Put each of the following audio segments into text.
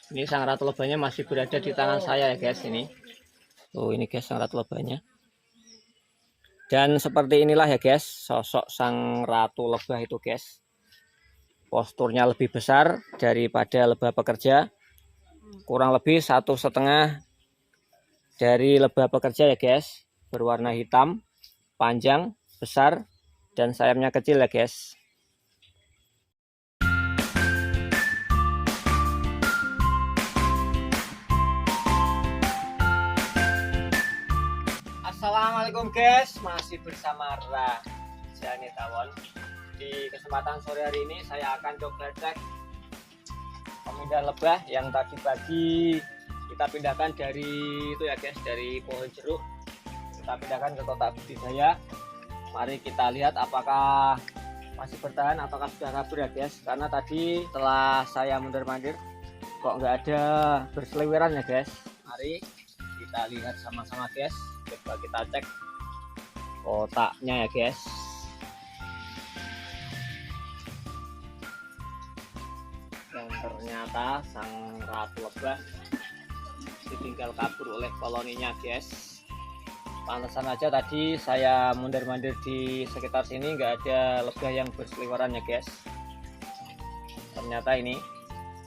Ini sang ratu lebahnya masih berada di tangan saya ya guys ini. Oh ini guys sang ratu lebahnya. Dan seperti inilah ya guys sosok sang ratu lebah itu guys. Posturnya lebih besar daripada lebah pekerja. Kurang lebih 1,5 dari lebah pekerja ya guys. Berwarna hitam, panjang, besar, dan sayapnya kecil ya guys. Assalamualaikum guys, masih bersama Rajani Tawon. Di kesempatan sore hari ini saya akan coba cek pemindahan lebah yang tadi pagi kita pindahkan dari itu ya guys, dari pohon jeruk kita pindahkan ke kotak budidaya. Mari kita lihat apakah masih bertahan ataukah sudah kabur ya guys, karena tadi setelah saya mundur-mandir kok nggak ada berseliweran ya guys. Mari kita lihat sama-sama guys, coba kita cek kotaknya ya guys. Dan ternyata sang ratu lebah ditinggal kabur oleh koloninya guys. Pantesan aja tadi saya mundur-mandir di sekitar sini nggak ada lebah yang berseliweran ya guys. Ternyata ini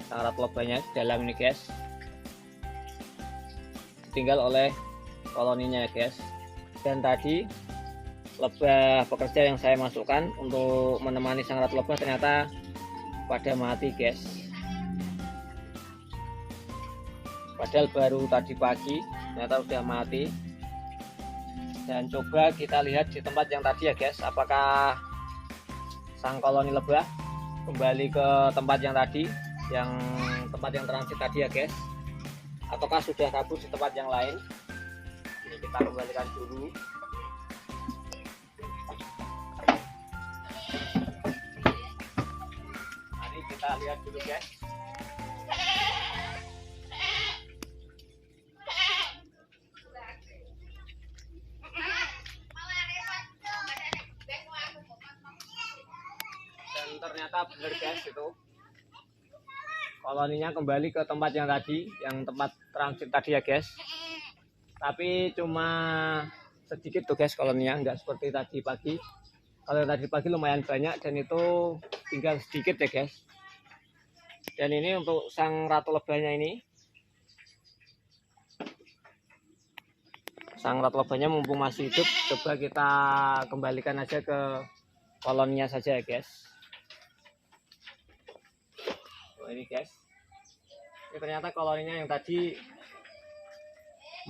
sang ratu lebahnya dalam ini guys, ditinggal oleh koloninya ya guys. Dan tadi lebah pekerja yang saya masukkan untuk menemani sang ratu lebah ternyata pada mati guys. Padahal baru tadi pagi ternyata sudah mati. Dan coba kita lihat di tempat yang tadi ya guys, apakah sang koloni lebah kembali ke tempat yang tadi, yang tempat yang transit tadi ya guys, ataukah sudah kabur di tempat yang lain. Ini kita kembalikan dulu. Mari kita lihat dulu guys. Dan ternyata benar guys, itu koloninya kembali ke tempat yang tadi, yang tempat transit tadi ya guys. Tapi cuma sedikit tuh guys koloninya, nggak seperti tadi pagi. Kalau tadi pagi lumayan banyak dan itu tinggal sedikit ya guys. Dan ini untuk sang ratu lebahnya ini, sang ratu lebahnya mumpung masih hidup, coba kita kembalikan aja ke koloninya saja ya guys. Ini guys, ini ternyata koloninya yang tadi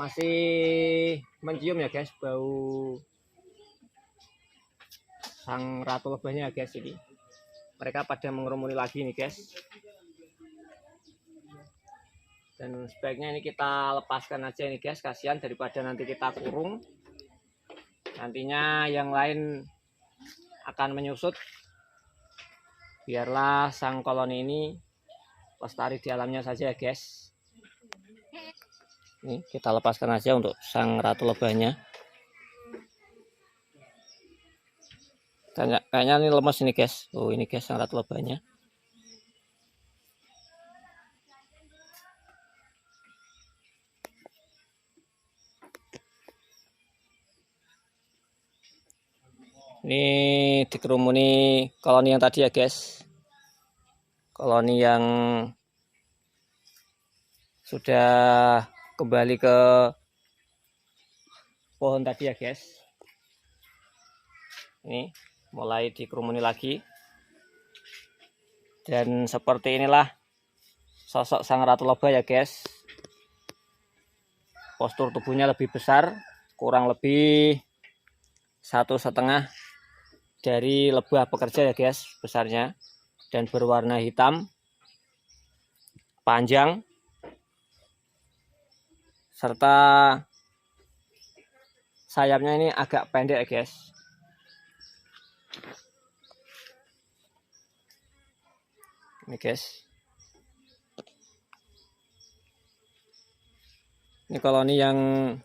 masih mencium ya guys bau sang ratu lebahnya ya guys. Ini mereka pada mengerumuni lagi nih guys. Dan sebaiknya ini kita lepaskan aja ini guys, kasihan daripada nanti kita kurung, nantinya yang lain akan menyusut. Biarlah sang koloni ini lestari di alamnya saja ya guys. Ini kita lepaskan aja untuk sang ratu lebahnya. Kayaknya ini lemes ini guys. Oh ini guys sang ratu lebahnya. Ini dikerumuni koloni yang tadi ya guys, koloni yang sudah kembali ke pohon tadi ya guys. Ini mulai dikerumuni lagi. Dan seperti inilah sosok sang ratu lebah ya guys. Postur tubuhnya lebih besar, kurang lebih 1,5 dari lebah pekerja ya guys besarnya, dan berwarna hitam, panjang, serta sayapnya ini agak pendek ya guys. Ini guys, ini koloni yang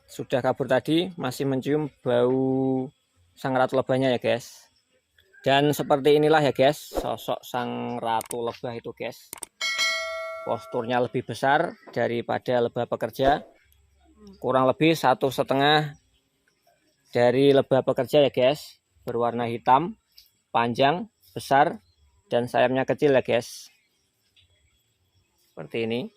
sudah kabur tadi masih mencium bau sang ratu lebahnya ya guys. Dan seperti inilah ya guys sosok sang ratu lebah itu guys. posturnya lebih besar daripada lebah pekerja, kurang lebih 1,5 dari lebah pekerja ya guys. Berwarna hitam, panjang, besar, dan sayapnya kecil ya guys, seperti ini.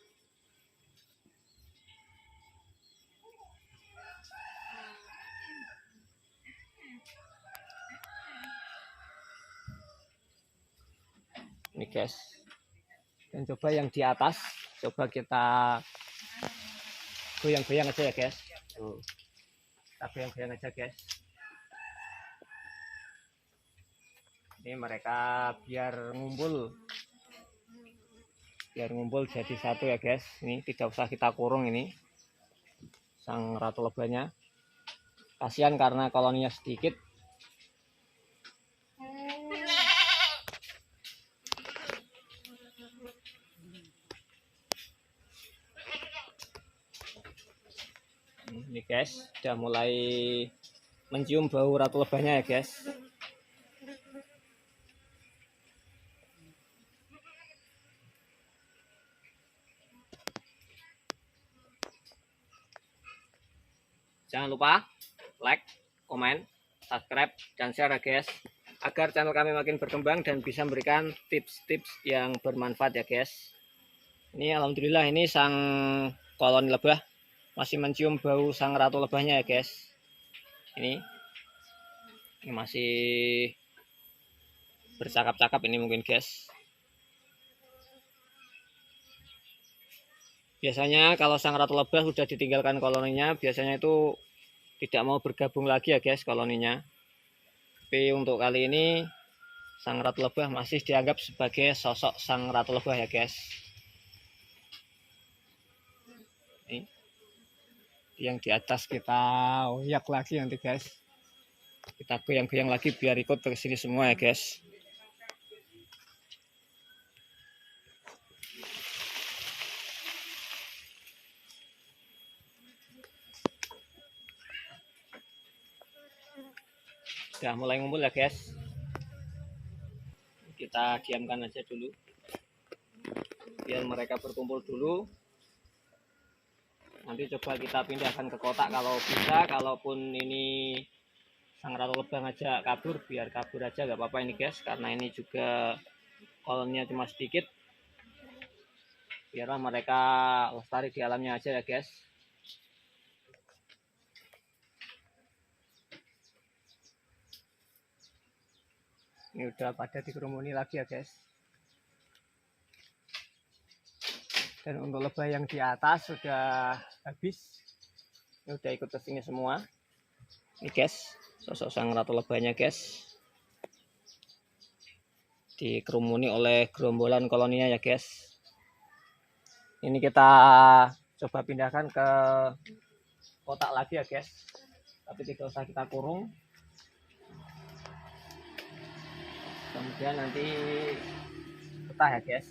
Ini guys, dan coba yang di atas, coba kita goyang-goyang aja ya guys. Tuh, kita goyang-goyang aja guys. Ini mereka biar ngumpul jadi satu ya guys. Ini tidak usah kita kurung, ini sang ratu lebahnya. Kasihan karena koloninya sedikit. Ini guys, sudah mulai mencium bau ratu lebahnya ya guys. Jangan lupa like, komen, subscribe, dan share ya guys, agar channel kami makin berkembang dan bisa memberikan tips-tips yang bermanfaat ya guys. Ini alhamdulillah ini sang koloni lebah masih mencium bau sang ratu lebahnya ya guys. Ini masih bercakap-cakap ini mungkin guys. Biasanya kalau sang ratu lebah sudah ditinggalkan koloninya, biasanya itu tidak mau bergabung lagi ya guys koloninya. Tapi untuk kali ini sang ratu lebah masih dianggap sebagai sosok sang ratu lebah ya guys. Ini yang di atas kita oyak lagi nanti guys. Kita goyang-goyang lagi biar ikut ke sini semua ya guys. Sudah mulai ngumpul ya guys. Kita diamkan aja dulu biar mereka berkumpul dulu. Nanti coba kita pindahkan ke kotak kalau bisa. Kalaupun ini sang ratu lebah ngajak kabur, biar kabur aja gak apa-apa ini guys, karena ini juga koloninya cuma sedikit. Biarlah mereka lestari di alamnya aja ya guys. Ini udah pada dikerumuni lagi ya guys. Dan untuk lebah yang di atas sudah habis. Ini udah ikut ke sini semua. Ini guys, sosok sang ratu lebahnya guys. Dikerumuni oleh gerombolan koloninya ya guys. Ini kita coba pindahkan ke kotak lagi ya guys. Tapi tidak usah kita kurung. Kemudian nanti betah ya guys.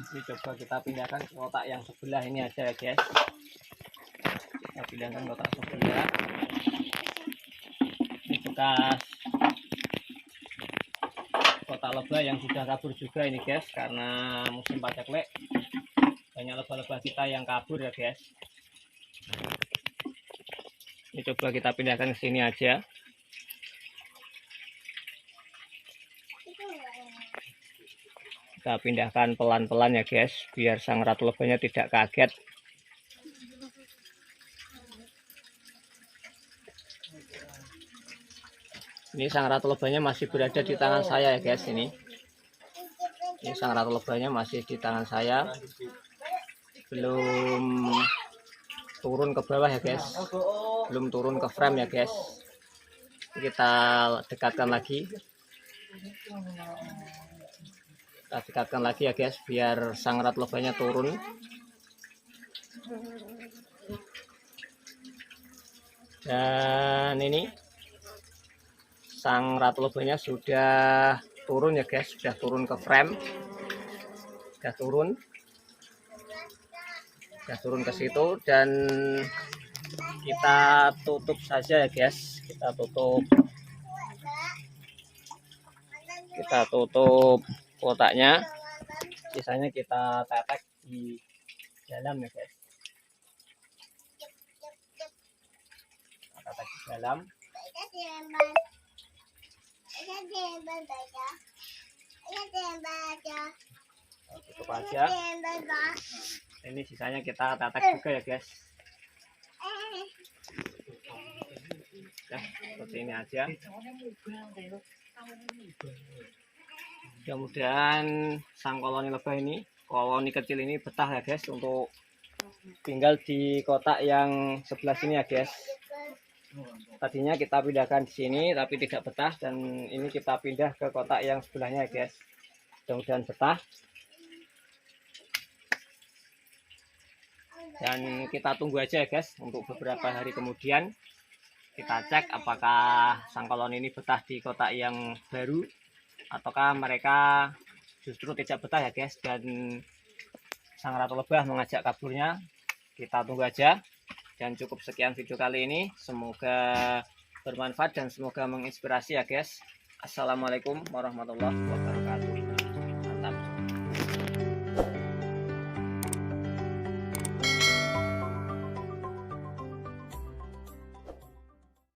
Ini coba kita pindahkan ke kotak yang sebelah ini aja ya guys. Kita pindahkan kotak sebelah. Ini bekas kotak lebah yang sudah kabur juga ini guys, karena musim paceklik banyak lebah-lebah kita yang kabur ya guys. Ini coba kita pindahkan ke sini aja. Kita pindahkan pelan-pelan ya guys, biar sang ratu lebahnya tidak kaget. Ini sang ratu lebahnya masih berada di tangan saya ya guys. Ini sang ratu lebahnya masih di tangan saya, belum turun ke bawah ya guys, belum turun ke frame ya guys. Kita dekatkan lagi, ya guys, biar sang ratu lebahnya turun. Dan ini sang ratu lebahnya sudah turun ya guys, sudah turun ke frame, sudah turun ke situ. Dan kita tutup saja ya guys, kita tutup kotaknya, sisanya kita tetek di dalam ya guys. Kita tetek di dalam. Tutup aja. Ini sisanya kita tetek juga ya guys. Nah, seperti ini aja. Mudah-mudahan sang koloni lebah ini, koloni kecil ini betah ya guys untuk tinggal di kotak yang sebelah sini ya guys. Tadinya kita pindahkan di sini tapi tidak betah, dan ini kita pindah ke kotak yang sebelahnya ya guys. Mudah-mudahan betah. Dan kita tunggu aja ya guys, untuk beberapa hari kemudian kita cek apakah sang koloni ini betah di kotak yang baru ataukah mereka justru tidak betah ya guys, dan sang ratu lebah mengajak kaburnya. Kita tunggu aja. Dan cukup sekian video kali ini, semoga bermanfaat dan semoga menginspirasi ya guys. Assalamualaikum warahmatullahi wabarakatuh.